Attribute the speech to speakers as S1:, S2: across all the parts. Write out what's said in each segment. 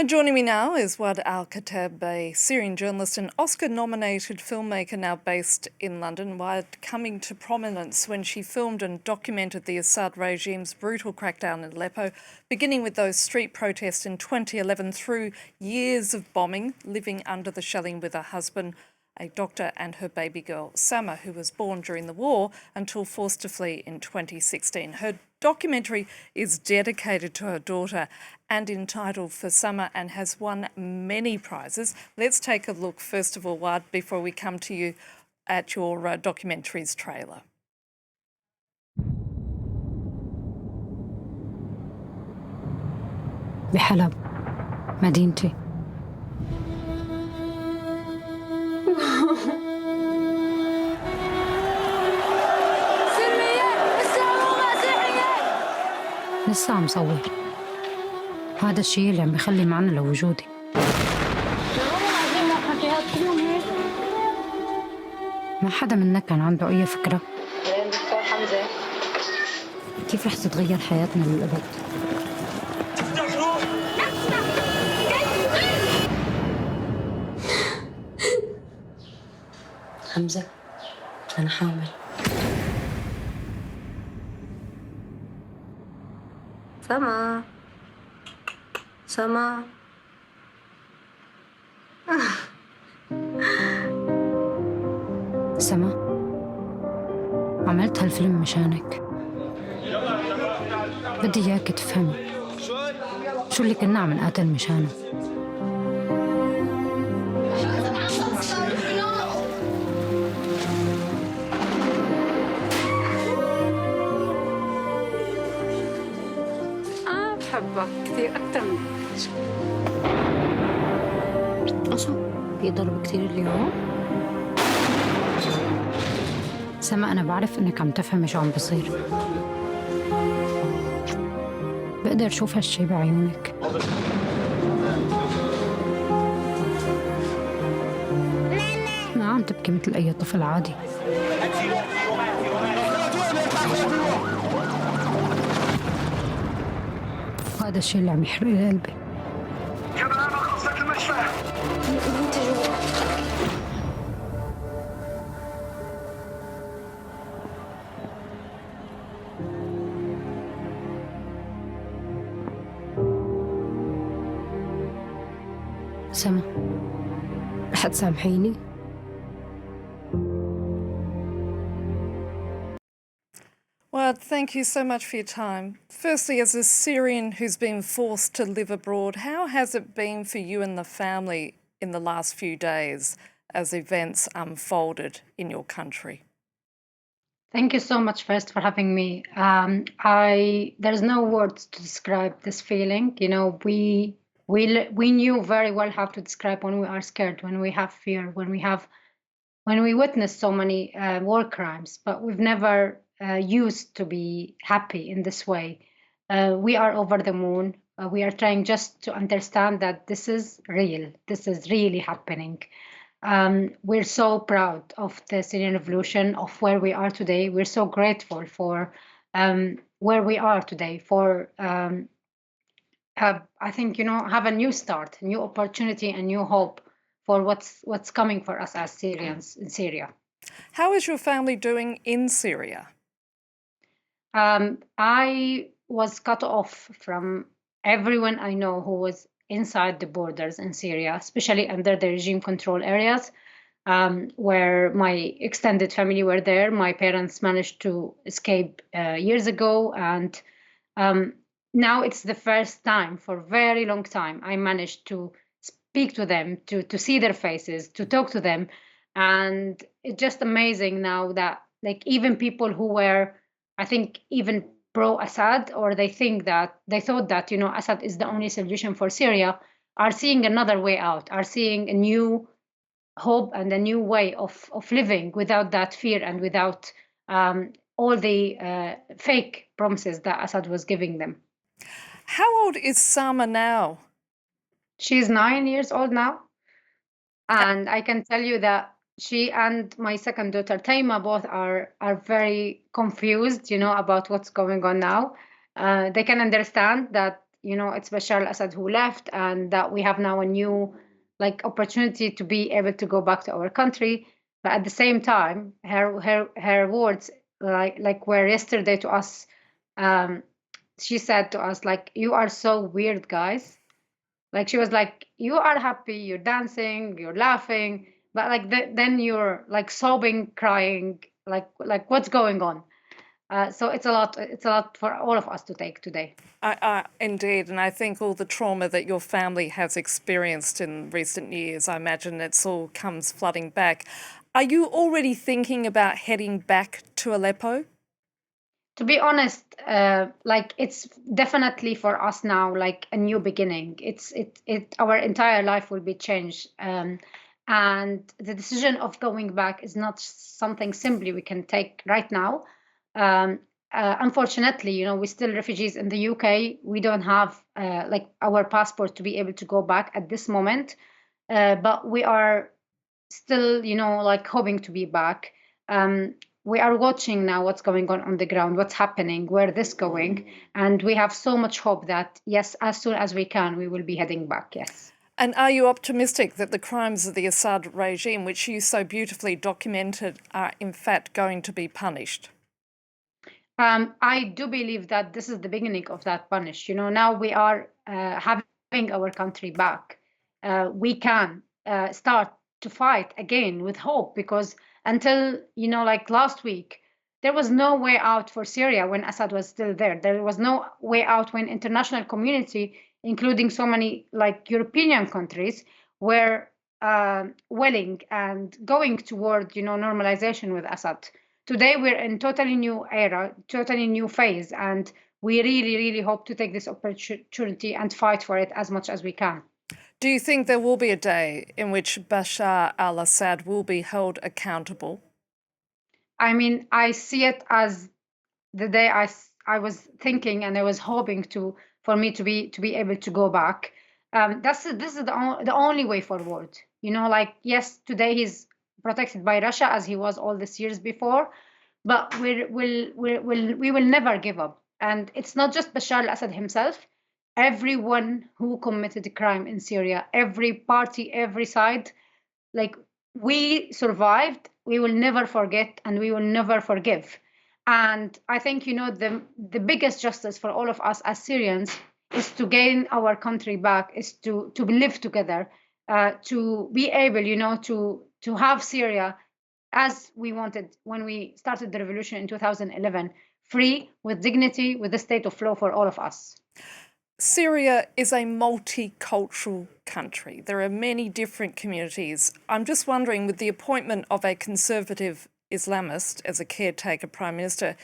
S1: And joining me now is Waad al-Kateab, a Syrian journalist and Oscar-nominated filmmaker now based in London. Waad coming to prominence when she filmed and documented the Assad regime's brutal crackdown in Aleppo, beginning with those street protests in 2011 through years of bombing, living under the shelling with her husband, a doctor, and her baby girl, Sama, who was born during the war until forced to flee in 2016. Her documentary is dedicated to her daughter and entitled For Sama and has won many prizes. Let's take a look, first of all, Waad, before we come to you at your documentary's trailer.
S2: بحلب مدينتي. لسه عم صور. هذا الشيء اللي عم بيخلي معنى لوجودي. ما حدا منا كان عنده أي فكرة كيف رح تتغير حياتنا للأبد. حمزة أنا حامل. سما سما سما عملت هالفيلم مشانك. بدي إياك تفهمي شو اللي كنا عم نقاتل مشانه. بحبك كثير أكثر من أصلا في ضرب كثير اليوم. سما أنا بعرف إنك عم تفهمي شو عم بصير. بقدر أشوف هالشي بعيونك. ما عم تبكي مثل أي طفل عادي. هذا الشيء اللي عم يحرق لي قلبي.
S3: كمان خلصت المشفى. انت جوا.
S2: سما رح تسامحيني؟
S1: Well, thank you so much for your time. Firstly, as a Syrian who's been forced to live abroad, how has it been for you and the family in the last few days as events unfolded in your country?
S2: Thank you so much first for having me. There's no words to describe this feeling. You know, we knew very well how to describe when we are scared, when we have fear, when we witness so many war crimes, but we've never used to be happy in this way. We are over the moon. We are trying just to understand that this is real. This is really happening. We're so proud of the Syrian revolution, of where we are today. We're so grateful for where we are today, for I think, you know, have a new start, new opportunity, and new hope for what's coming for us as Syrians in Syria.
S1: How is your family doing in Syria?
S2: I was cut off from everyone I know who was inside the borders in Syria, especially under the regime control areas, where my extended family were there. My parents managed to escape years ago, and now it's the first time for a very long time I managed to speak to them, to see their faces, to talk to them. And it's just amazing now that, like, even people who were, I think, even pro-Assad, or they thought that, you know, Assad is the only solution for Syria, are seeing another way out, are seeing a new hope and a new way of living without that fear and without all the fake promises that Assad was giving them.
S1: How old is Sama now?
S2: She's 9 years old now. And I can tell you that she and my second daughter, Taima, both are very confused, you know, about what's going on now. They can understand that it's Bashar al-Assad who left, and that we have now a new opportunity to be able to go back to our country. But at the same time, her words were yesterday to us. She said to us "You are so weird, guys." She was like, "You are happy, you're dancing, you're laughing, but then you're sobbing, crying, what's going on?" So it's a lot. It's a lot for all of us to take today.
S1: Indeed, and I think all the trauma that your family has experienced in recent years, I imagine it's all comes flooding back. Are you already thinking about heading back to Aleppo?
S2: To be honest, it's definitely for us now a new beginning. Our entire life will be changed, and the decision of going back is not something simply we can take right now. Unfortunately, we're still refugees in the UK. We don't have our passport to be able to go back at this moment, but we are still, hoping to be back. We are watching now what's going on the ground, what's happening, where this going, and we have so much hope that yes, as soon as we can, we will be heading back. Yes.
S1: And are you optimistic that the crimes of the Assad regime, which you so beautifully documented, are in fact going to be punished?
S2: I do believe that this is the beginning of that punish. Now we are having our country back. We can start to fight again with hope, because until last week, there was no way out for Syria when Assad was still there. There was no way out when international community, including so many European countries, were willing and going toward normalization with Assad. Today we're in totally new era, totally new phase, and we really, really hope to take this opportunity and fight for it as much as we can.
S1: Do you think there will be a day in which Bashar al-Assad will be held accountable?
S2: I mean, I see it as the day I was thinking and I was hoping for me to be able to go back. This is the only way forward. Yes, today he's protected by Russia as he was all these years before, but we will never give up. And it's not just Bashar al-Assad himself. Everyone who committed a crime in Syria, every party, every side, we survived. We will never forget, and we will never forgive. And I think the biggest justice for all of us as Syrians is to gain our country back, is to live together, to be able to have Syria as we wanted when we started the revolution in 2011, free, with dignity, with a state of law for all of us.
S1: Syria is a multicultural country. There are many different communities. I'm just wondering, with the appointment of a conservative Islamist as a caretaker prime minister,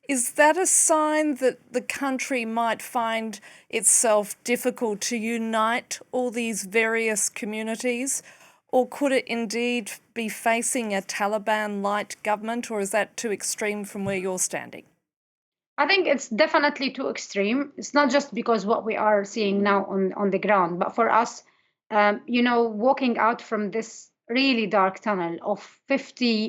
S1: is that a sign that the country might find itself difficult to unite all these various communities? Or could it indeed be facing a Taliban-light government, or is that too extreme from where you're standing?
S2: I think it's definitely too extreme. It's not just because what we are seeing now on the ground, but for us, walking out from this really dark tunnel of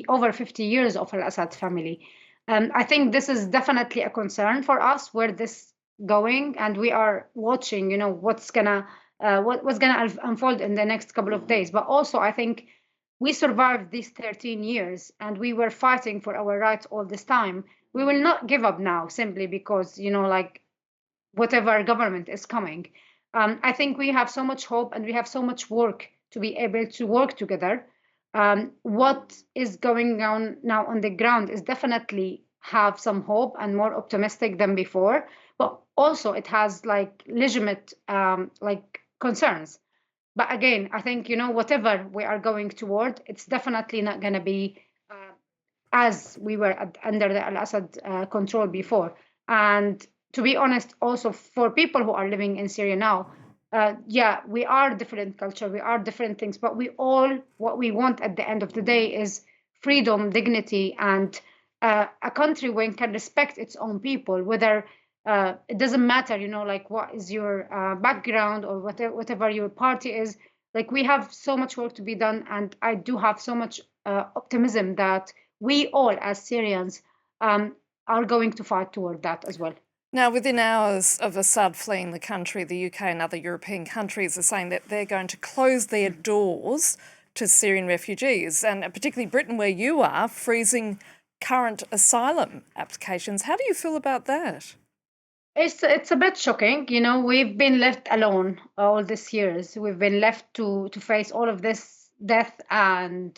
S2: over 50 years of al-Assad family, I think this is definitely a concern for us, where this going, and we are watching, what's gonna unfold in the next couple of days. But also, I think we survived these 13 years, and we were fighting for our rights all this time. We will not give up now simply because, whatever government is coming. I think we have so much hope and we have so much work to be able to work together. What is going on now on the ground is definitely have some hope and more optimistic than before, but also it has legitimate concerns. But again, I think, whatever we are going toward, it's definitely not going to be as we were under the al-Assad control before. And to be honest, also for people who are living in Syria now, we are different culture, we are different things, but what we want at the end of the day is freedom, dignity, and a country where it can respect its own people, whether it doesn't matter, what is your background or whatever your party is. We have so much work to be done, and I do have so much optimism that we all, as Syrians, are going to fight toward that as well.
S1: Now, within hours of Assad fleeing the country, the UK and other European countries are saying that they're going to close their doors to Syrian refugees, and particularly Britain, where you are, freezing current asylum applications. How do you feel about that?
S2: It's a bit shocking, you know. We've been left alone all these years. We've been left to face all of this death and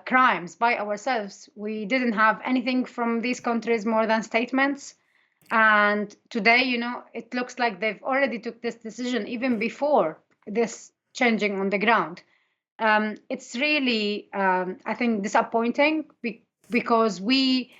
S2: crimes by ourselves. We didn't have anything from these countries more than statements. And today, you know, it looks like they've already took this decision even before this changing on the ground. It's really, I think, disappointing because we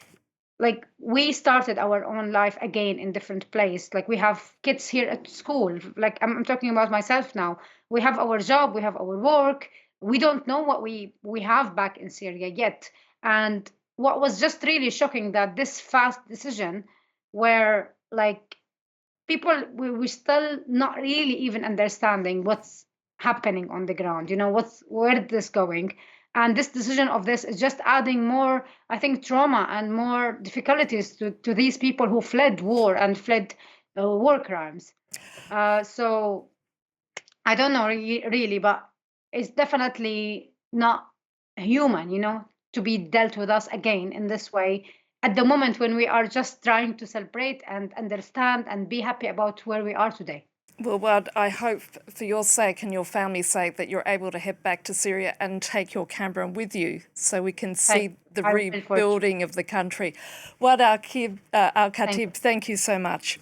S2: started our own life again in different place. Like, we have kids here at school. Like, I'm talking about myself now. We have our job, we have our work. We don't know what we have back in Syria yet. And what was just really shocking, that this fast decision, where like people, we still not really even understanding what's happening on the ground, you know, where this going. And this decision of this is just adding more, I think, trauma and more difficulties to these people who fled war and fled war crimes. So I don't know really, but it's definitely not human, you know, to be dealt with us again in this way at the moment when we are just trying to celebrate and understand and be happy about where we are today.
S1: Well, Waad, I hope for your sake and your family's sake that you're able to head back to Syria and take your camera with you so we can see the
S2: I will for sure.
S1: rebuilding of the country. Waad al-Kateab, thank you so much.